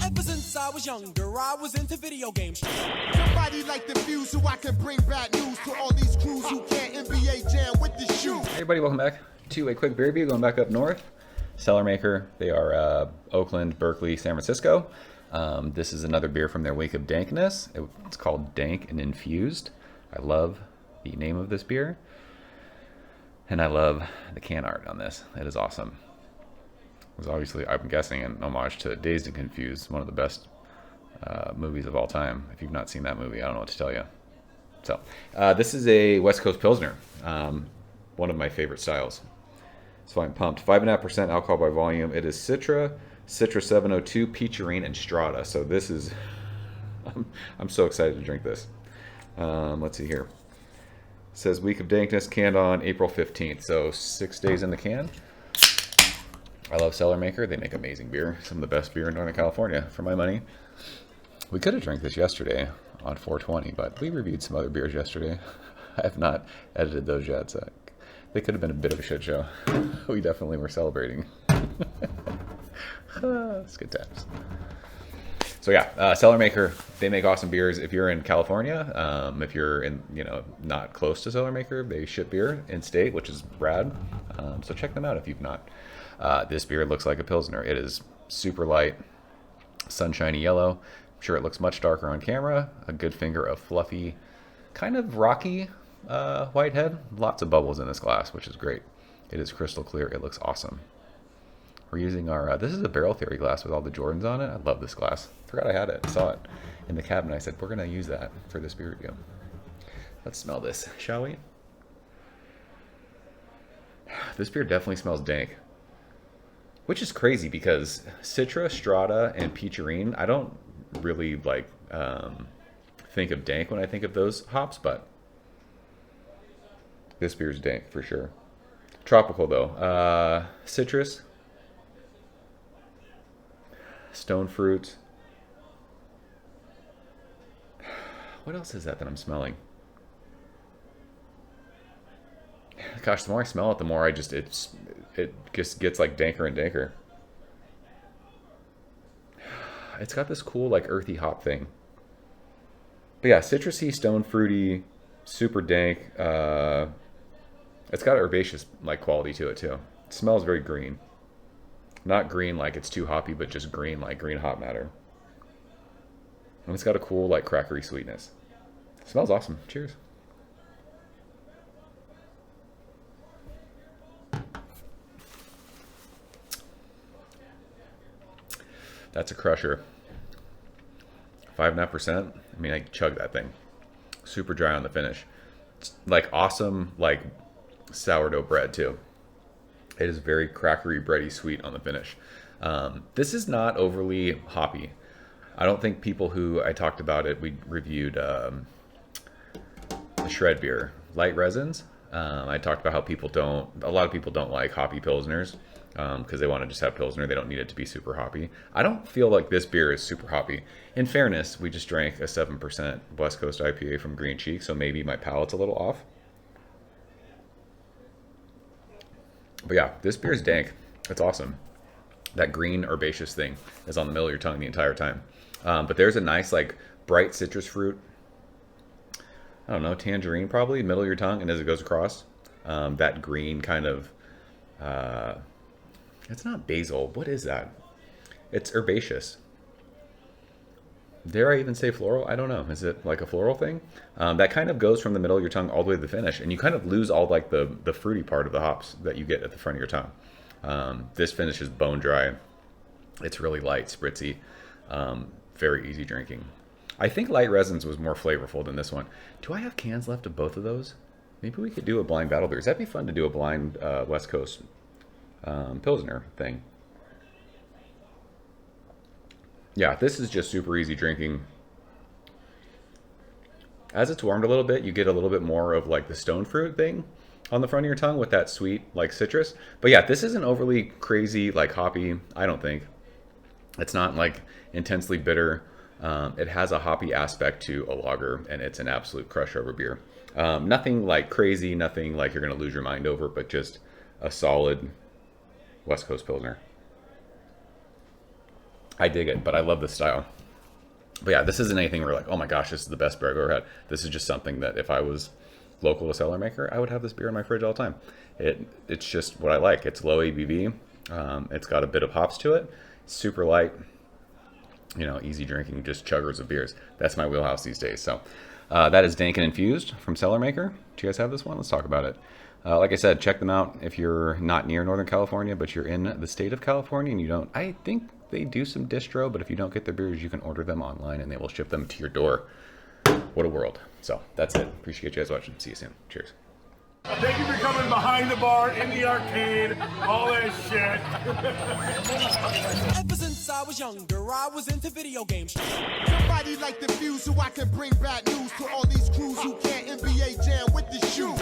Ever since I was younger, I was into video games. Somebody like the Infused so I can bring bad news to all these crews who can't NBA jam with the shoe. Hey everybody, welcome back to a quick beer review. Going back up north, Cellarmaker. They are Oakland, Berkeley, San Francisco. This is another beer from their Wake of Dankness. It's called Dank and Infused. I love the name of this beer, and I love the can art on this. It is awesome. It was obviously, I'm guessing, an homage to Dazed and Confused, one of the best movies of all time. If you've not seen that movie, I don't know what to tell you. So, this is a West Coast Pilsner, one of my favorite styles. So I'm pumped. 5.5% alcohol by volume. It is Citra, Citra 702, Peacherine, and Strata. So this is, I'm so excited to drink this. Let's see here. It says Week of Dankness, canned on April 15th. So 6 days in the can. I love Cellarmaker. They make amazing beer. Some of the best beer in Northern California, for my money. We could have drank this yesterday on 420, but we reviewed some other beers yesterday. I have not edited those yet, so they could have been a bit of a shit show. We definitely were celebrating. It's good times. So yeah, Cellarmaker, they make awesome beers. If you're in California, if you're in, not close to Cellarmaker, they ship beer in state, which is rad. So check them out if you've not. This beer looks like a Pilsner. It is super light, sunshiny yellow. I'm sure it looks much darker on camera. A good finger of fluffy, kind of rocky white head. Lots of bubbles in this glass, which is great. It is crystal clear. It looks awesome. We're using our, this is a Barrel Theory glass with all the Jordans on it. I love this glass. Forgot I had it. Saw it in the cabinet. I said, we're going to use that for this beer review. Let's smell this, shall we? This beer definitely smells dank. Which is crazy because Citra, Strata, and Peacherine, I don't really think of dank when I think of those hops, but this beer's dank for sure. Tropical though. Citrus, stone fruit. What else is that I'm smelling? Gosh, the more I smell it, the more it just gets like danker and danker. It's got this cool like earthy hop thing. But yeah, citrusy, stone fruity, super dank. It's got herbaceous like quality to it too. It smells very green. Not green like it's too hoppy, but just green like green hop matter. And it's got a cool like crackery sweetness. It smells awesome. Cheers. That's a crusher. 5.5%. I mean, I chug that thing. Super dry on the finish. It's like awesome, like sourdough bread too. It is very crackery, bready, sweet on the finish. This is not overly hoppy. I don't think people who I talked about it, we reviewed the Shred beer, light resins. I talked about how a lot of people don't like hoppy Pilsners. Because they want to just have Pilsner. They don't need it to be super hoppy. I don't feel like this beer is super hoppy. In fairness, we just drank a 7% West Coast IPA from Green Cheek, so maybe my palate's a little off. But yeah, this beer is dank. It's awesome. That green herbaceous thing is on the middle of your tongue the entire time. But there's a nice like bright citrus fruit. I don't know, tangerine probably, middle of your tongue, and as it goes across, that green kind of... it's not basil. What is that? It's herbaceous. Dare I even say floral? I don't know. Is it like a floral thing? That kind of goes from the middle of your tongue all the way to the finish, and you kind of lose all like the fruity part of the hops that you get at the front of your tongue. This finish is bone dry. It's really light, spritzy, very easy drinking. I think light resins was more flavorful than this one. Do I have cans left of both of those? Maybe we could do a blind battle beers. That'd be fun to do a blind West Coast Pilsner thing. Yeah, this is just super easy drinking. As it's warmed a little bit, you get a little bit more of like the stone fruit thing on the front of your tongue with that sweet like citrus. But yeah, this isn't overly crazy like hoppy, I don't think. It's not like intensely bitter. It has a hoppy aspect to a lager, and it's an absolute crush over beer. Nothing like crazy, nothing like you're going to lose your mind over, but just a solid West Coast Pilsner. I dig it, but I love the style. But yeah, this isn't anything where like, oh my gosh, this is the best beer I've ever had. This is just something that if I was local to Cellarmaker, I would have this beer in my fridge all the time. It's just what I like. It's low ABV. It's got a bit of hops to it. It's super light. You know, easy drinking, just chuggers of beers. That's my wheelhouse these days. So that is Dank and Infused from Cellarmaker. Do you guys have this one? Let's talk about it. Like I said, check them out if you're not near Northern California, but you're in the state of California and you don't. I think they do some distro, but if you don't get their beers, you can order them online and they will ship them to your door. What a world. So that's it. Appreciate you guys watching. See you soon. Cheers. Thank you for coming behind the bar, in the arcade, all that shit. Ever since I was younger, I was into video games. Somebody like the Fuse so I can bring bad news to all these crews who can't NBA jam with the shoe.